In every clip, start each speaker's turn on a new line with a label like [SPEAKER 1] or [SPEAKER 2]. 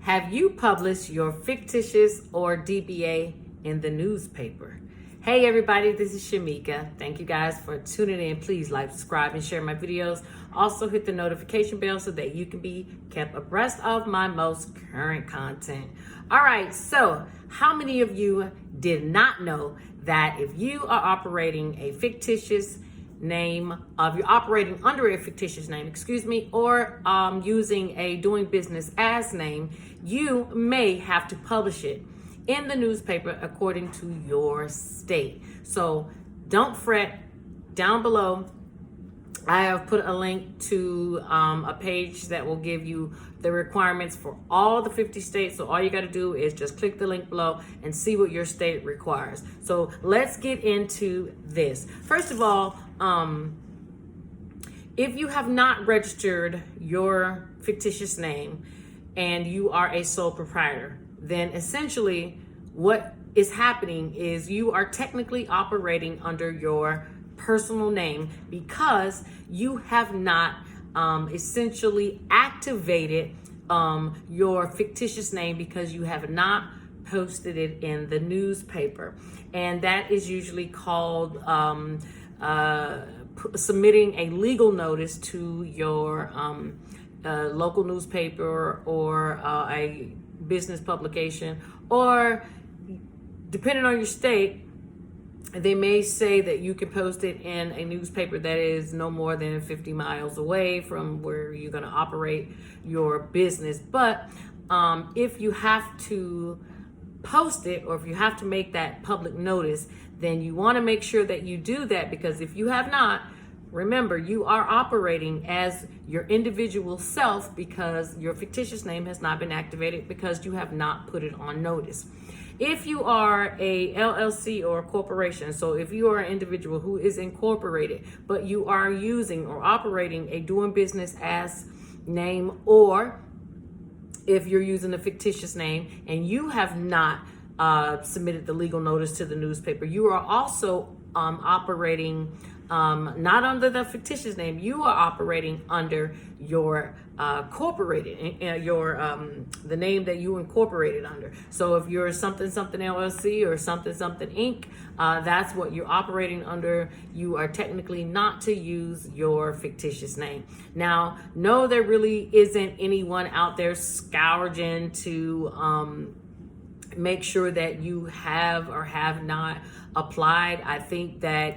[SPEAKER 1] Have you published your fictitious or DBA in the newspaper? Hey everybody, this is Shamika. Thank you guys for tuning in. Please like, subscribe, and share my videos. Also hit the notification bell so that you can be kept abreast of my most current content. All right, so how many of you did not know that if you are operating a fictitious name, if you're operating under a fictitious name, or using a doing business as name, you may have to publish it in the newspaper according to your state. So don't fret. Down below, I have put a link to a page that will give you the requirements for all the 50 states. So all you got to do is just click the link below and see what your state requires. So let's get into this. First of all, if you have not registered your fictitious name and you are a sole proprietor, then essentially what is happening is you are technically operating under your personal name because you have not essentially activated your fictitious name because you have not posted it in the newspaper. And that is usually called submitting a legal notice to your local newspaper or a business publication, or depending on your state, they may say that you can post it in a newspaper that is no more than 50 miles away from where you're going to operate your business. But if you have to post it, or if you have to make that public notice, then you want to make sure that you do that, because if you have not, remember, you are operating as your individual self because your fictitious name has not been activated because you have not put it on notice. If you are a LLC or a corporation, so if you are an individual who is incorporated, but you are using or operating a doing business as name, or if you're using a fictitious name and you have not submitted the legal notice to the newspaper, you are also operating not under the fictitious name. You are operating under your corporated, the name that you incorporated under. So if you're something LLC or something Inc., that's what you're operating under. You are technically not to use your fictitious name. Now, no, there really isn't anyone out there scourging to make sure that you have or have not applied. I think that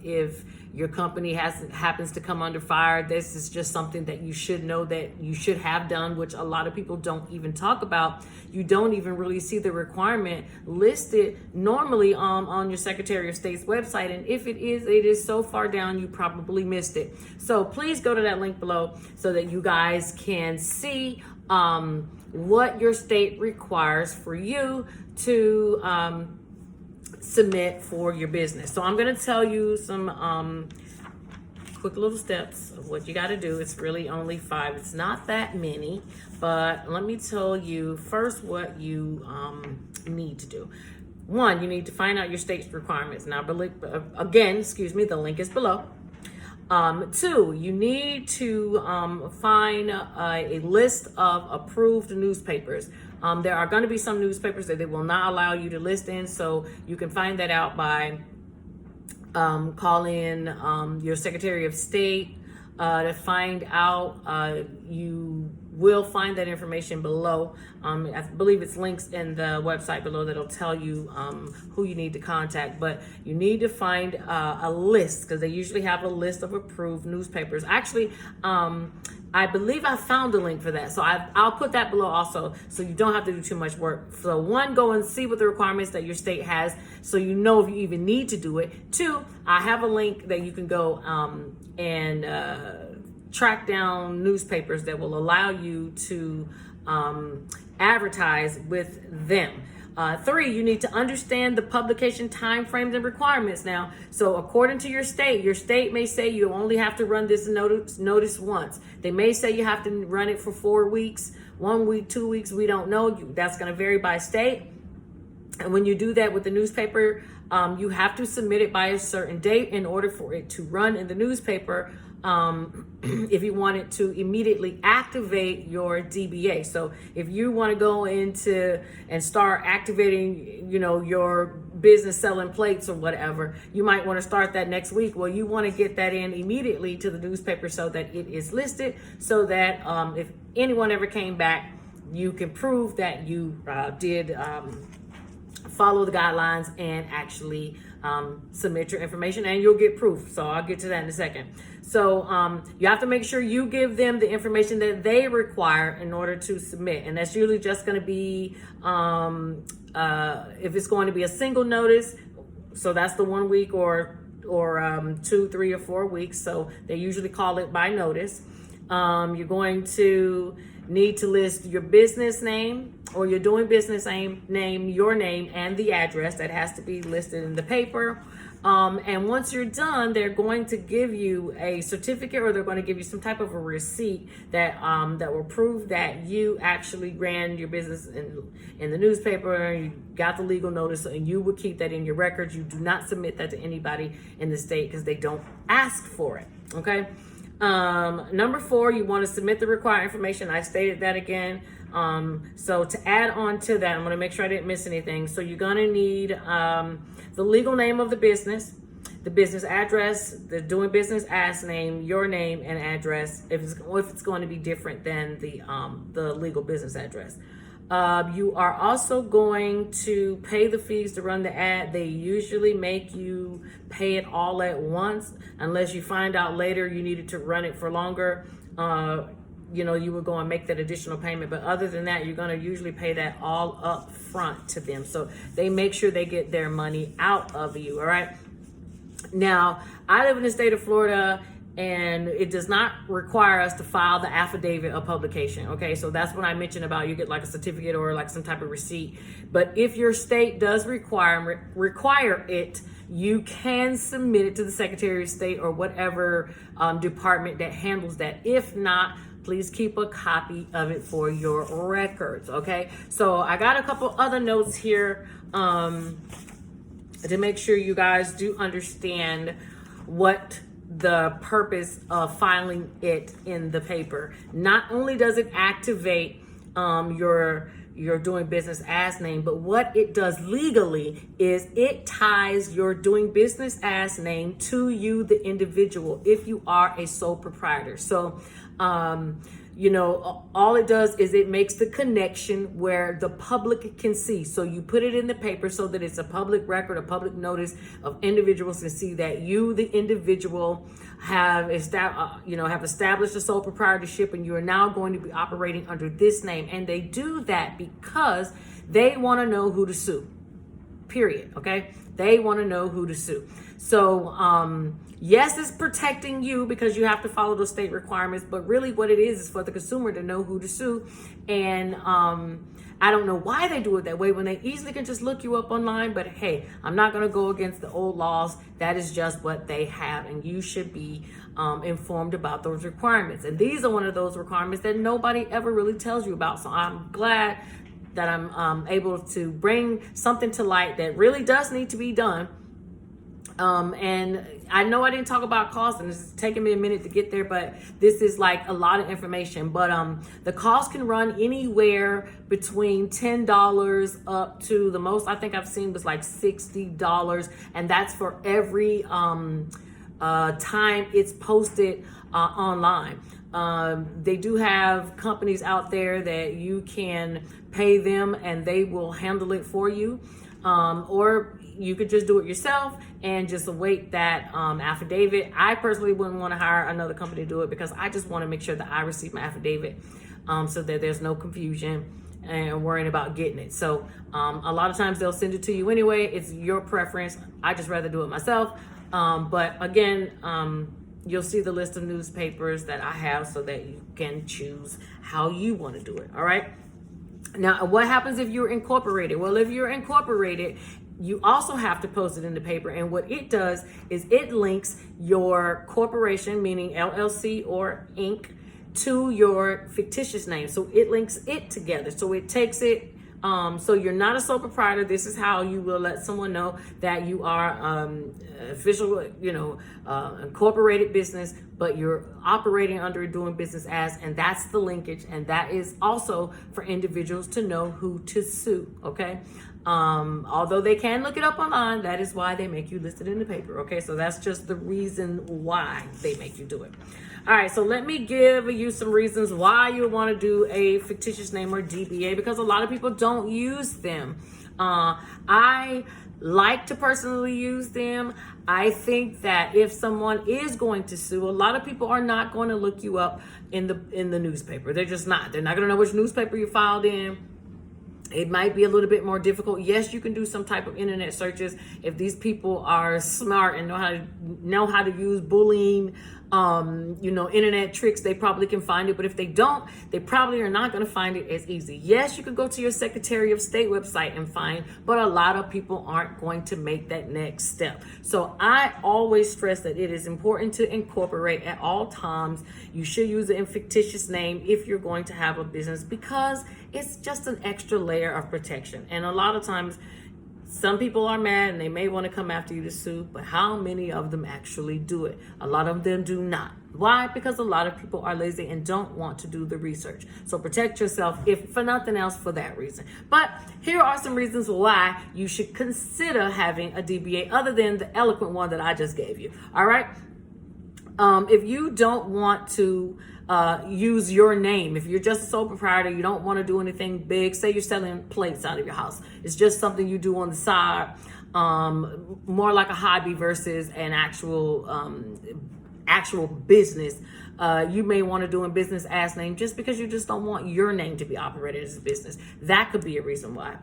[SPEAKER 1] if your company happens to come under fire, this is just something that you should know that you should have done, which a lot of people don't even talk about. You don't even really see the requirement listed normally on your Secretary of State's website. And if it is so far down, you probably missed it. So please go to that link below so that you guys can see what your state requires for you to submit for your business. So I'm going to tell you some quick little steps of what you got to do. It's really only 5. It's not that many, but let me tell you first what you need to do. 1, you need to find out your state's requirements. Now, again, the link is below. 2, you need to find a list of approved newspapers. There are going to be some newspapers that they will not allow you to list in, so you can find that out by calling your Secretary of State to find out. You will find that information below. I believe it's links in the website below that'll tell you who you need to contact, but you need to find a list, because they usually have a list of approved newspapers. Actually, I believe I found a link for that, so I'll put that below also, so you don't have to do too much work. So 1, go and see what the requirements that your state has, so you know if you even need to do it. 2, I have a link that you can go and track down newspapers that will allow you to advertise with them. 3, you need to understand the publication timeframes and requirements. Now, so according to your state may say you only have to run this notice once. They may say you have to run it for 4 weeks, 1 week, 2 weeks. We don't know. That's going to vary by state. And when you do that with the newspaper, you have to submit it by a certain date in order for it to run in the newspaper if you wanted to immediately activate your DBA. So if you want to go into and start activating, your business selling plates or whatever, you might want to start that next week. Well, you want to get that in immediately to the newspaper so that it is listed, so that if anyone ever came back, you can prove that you did follow the guidelines and actually submit your information, and you'll get proof. So I'll get to that in a second. So you have to make sure you give them the information that they require in order to submit. And that's usually just going to be, if it's going to be a single notice, so that's the 1 week or 2, 3, or 4 weeks. So they usually call it by notice. You're going to need to list your business name or your doing business name, your name, and the address that has to be listed in the paper. And once you're done, they're going to give you a certificate, or they're going to give you some type of a receipt that will prove that you actually ran your business in the newspaper, and you got the legal notice, and you would keep that in your records. You do not submit that to anybody in the state because they don't ask for it. Okay. Number 4, you want to submit the required information. I stated that again. So to add on to that, I'm going to make sure I didn't miss anything. So you're going to need the legal name of the business address, the doing business as name, your name and address, if it's going to be different than the legal business address. You are also going to pay the fees to run the ad. They usually make you pay it all at once, unless you find out later you needed to run it for longer. You would go and make that additional payment. But other than that, you're going to usually pay that all up front to them. So they make sure they get their money out of you. All right. Now, I live in the state of Florida, and it does not require us to file the affidavit of publication. Okay, so that's what I mentioned about you get like a certificate or like some type of receipt. But if your state does require it, you can submit it to the Secretary of State or whatever department that handles that. If not, please keep a copy of it for your records. Okay, so I got a couple other notes here to make sure you guys do understand what the purpose of filing it in the paper. Not only does it activate your doing business as name, but what it does legally is it ties your doing business as name to you, the individual, if you are a sole proprietor. So all it does is it makes the connection where the public can see. So you put it in the paper so that it's a public record, a public notice of individuals to see that you, the individual, have established a sole proprietorship, and you are now going to be operating under this name. And they do that because they want to know who to sue. Period. Okay. They want to know who to sue. So, yes, it's protecting you because you have to follow those state requirements, but really what it is for the consumer to know who to sue. And I don't know why they do it that way when they easily can just look you up online. But hey, I'm not going to go against the old laws. That is just what they have, and you should be informed about those requirements. And these are one of those requirements that nobody ever really tells you about. So I'm glad that I'm able to bring something to light that really does need to be done. And I know I didn't talk about cost, and it's taking me a minute to get there, but this is like a lot of information. But the cost can run anywhere between $10 up to the most I think I've seen was like $60, and that's for every time it's posted online. They do have companies out there that you can pay them and they will handle it for you, or you could just do it yourself and just await that affidavit. I personally wouldn't want to hire another company to do it because I just want to make sure that I receive my affidavit so that there's no confusion and worrying about getting it. So a lot of times they'll send it to you anyway. It's your preference. I just rather do it myself. But again, you'll see the list of newspapers that I have so that you can choose how you want to do it. All right. Now, what happens if you're incorporated? Well, if you're incorporated, you also have to post it in the paper. And what it does is it links your corporation, meaning LLC or Inc., to your fictitious name. So it links it together. So it takes it So you're not a sole proprietor. This is how you will let someone know that you are official, incorporated business, but you're operating under doing business as, and that's the linkage. And that is also for individuals to know who to sue. Okay. Although they can look it up online, that is why they make you list it in the paper. Okay. So that's just the reason why they make you do it. All right, so let me give you some reasons why you want to do a fictitious name or DBA, because a lot of people don't use them. I like to personally use them. I think that if someone is going to sue, a lot of people are not going to look you up in the newspaper. They're just not. They're not going to know which newspaper you filed in. It might be a little bit more difficult. Yes, you can do some type of internet searches if these people are smart and know how to use bullying, internet tricks. They probably can find it. But if they don't, they probably are not going to find it as easy. Yes, you could go to your Secretary of State website and find, but a lot of people aren't going to make that next step. So I always stress that it is important to incorporate at all times. You should use a fictitious name if you're going to have a business, because it's just an extra layer of protection. And a lot of times, some people are mad and they may want to come after you to sue, but how many of them actually do it? A lot of them do not. Why? Because a lot of people are lazy and don't want to do the research. So protect yourself, if for nothing else, for that reason. But here are some reasons why you should consider having a DBA other than the eloquent one that I just gave you. All right. If you don't want to use your name, if you're just a sole proprietor, you don't want to do anything big, say you're selling plates out of your house, it's just something you do on the side, more like a hobby versus an actual business. You may want to do a business as name just because you just don't want your name to be operated as a business. That could be a reason why.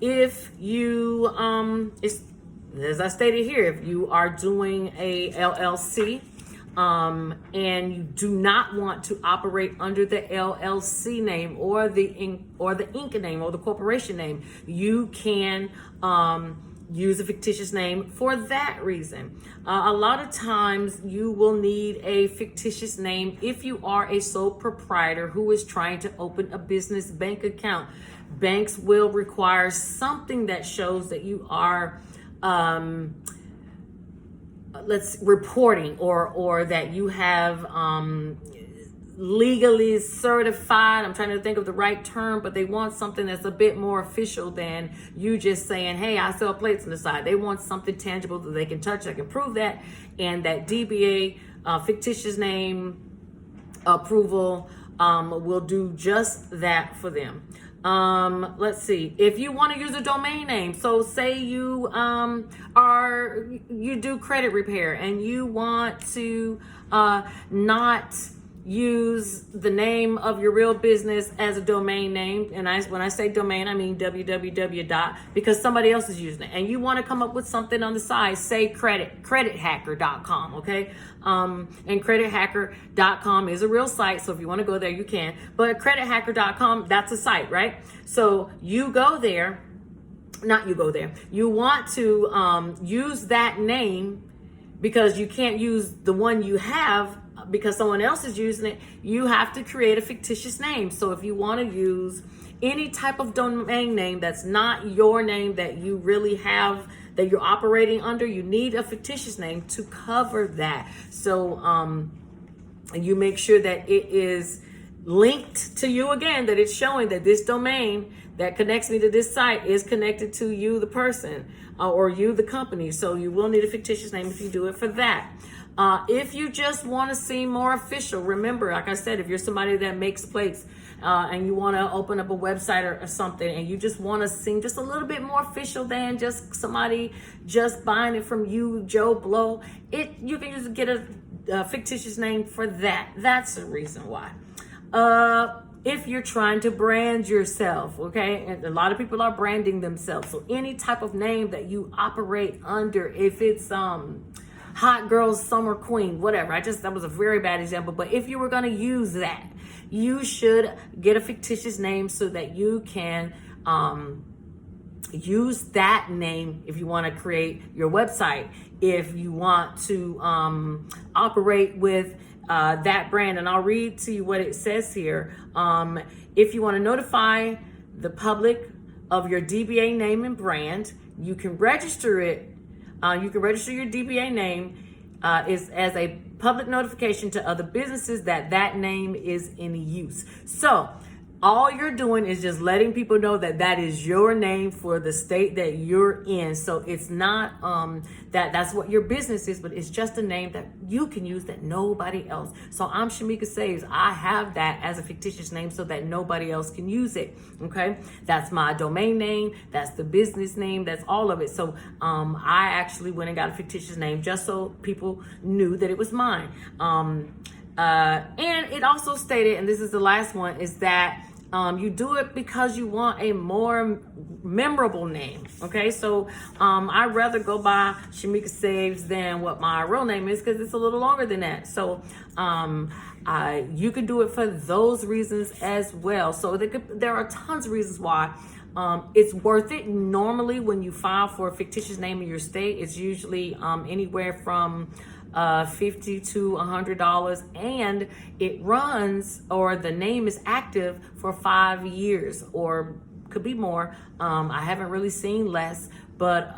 [SPEAKER 1] If you, as I stated here, if you are doing a LLC, and you do not want to operate under the LLC name or the Inc. name or the corporation name, you can use a fictitious name for that reason. A lot of times you will need a fictitious name if you are a sole proprietor who is trying to open a business bank account. Banks will require something that shows that you are reporting or that you have legally certified. I'm trying to think of the right term, but they want something that's a bit more official than you just saying, hey, I sell plates on the side. They want something tangible that they can touch, that can prove that, and that DBA, fictitious name approval, will do just that for them. Let's see, if you want to use a domain name, so say you you do credit repair and you want to not use the name of your real business as a domain name, and when I say domain, I mean www. Because somebody else is using it, and you want to come up with something on the side, say credithacker.com, okay? And credithacker.com is a real site, so if you want to go there, you can. But credithacker.com, that's a site, right? So you go there, you want to use that name because you can't use the one you have because someone else is using it. You have to create a fictitious name. So if you want to use any type of domain name that's not your name that you really have, that you're operating under, you need a fictitious name to cover that. So you make sure that it is linked to you again, that it's showing that this domain that connects me to this site is connected to you, the person, or you, the company. So you will need a fictitious name if you do it for that. If you just want to seem more official, remember, like I said, if you're somebody that makes plates and you want to open up a website or something, and you just want to seem just a little bit more official than just somebody just buying it from you, Joe Blow, you can just get a fictitious name for that. That's the reason why. If you're trying to brand yourself, okay, and a lot of people are branding themselves, so any type of name that you operate under, if it's Hot Girl Summer Queen, whatever, that was a very bad example, but if you were going to use that, you should get a fictitious name so that you can use that name if you want to create your website, if you want to operate with that brand. And I'll read to you what it says here. If you want to notify the public of your DBA name and brand. You can register it. You can register your DBA name is as a public notification to other businesses that name is in use. So all you're doing is just letting people know that is your name for the state that you're in. So it's not that's what your business is, but it's just a name that you can use that nobody else. So I'm Shamika Saves. I have that as a fictitious name so that nobody else can use it. Okay, that's my domain name. That's the business name. That's all of it. So I actually went and got a fictitious name just so people knew that it was mine. And it also stated, and this is the last one, is that you do it because you want a more memorable name. Okay, so I'd rather go by Shamika Saves than what my real name is because it's a little longer than that. So you can do it for those reasons as well. So there are tons of reasons why. It's worth it. Normally, when you file for a fictitious name in your state, it's usually anywhere from $50 to $100, and it runs, or the name is active for 5 years, or could be more. I haven't really seen less, but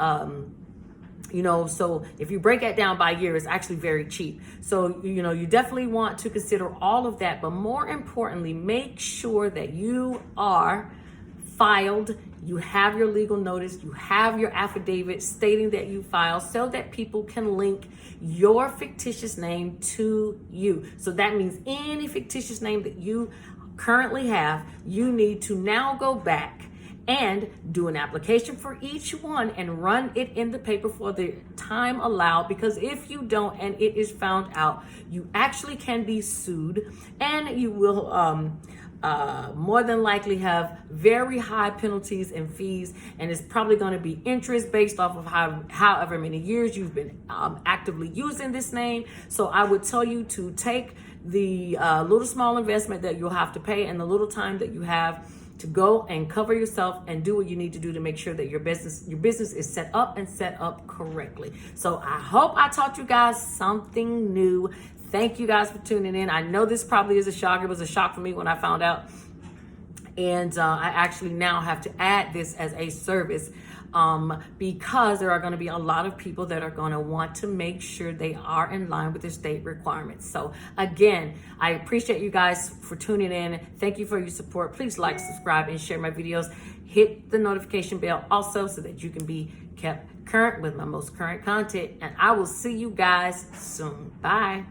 [SPEAKER 1] so if you break that down by year, it's actually very cheap. So, you definitely want to consider all of that, but more importantly, make sure that you are filed, you have your legal notice, you have your affidavit stating that you filed, so that people can link your fictitious name to you. So that means any fictitious name that you currently have, you need to now go back and do an application for each one and run it in the paper for the time allowed, because if you don't and it is found out, you actually can be sued, and you will more than likely have very high penalties and fees, and it's probably going to be interest based off of however many years you've been actively using this name. So I would tell you to take the little small investment that you'll have to pay and the little time that you have to go and cover yourself and do what you need to do to make sure that your business is set up correctly. So I hope I taught you guys something new. Thank you guys for tuning in. I know this probably is a shock. It was a shock for me when I found out. And I actually now have to add this as a service because there are going to be a lot of people that are going to want to make sure they are in line with the state requirements. So again, I appreciate you guys for tuning in. Thank you for your support. Please like, subscribe, and share my videos. Hit the notification bell also so that you can be kept current with my most current content. And I will see you guys soon. Bye.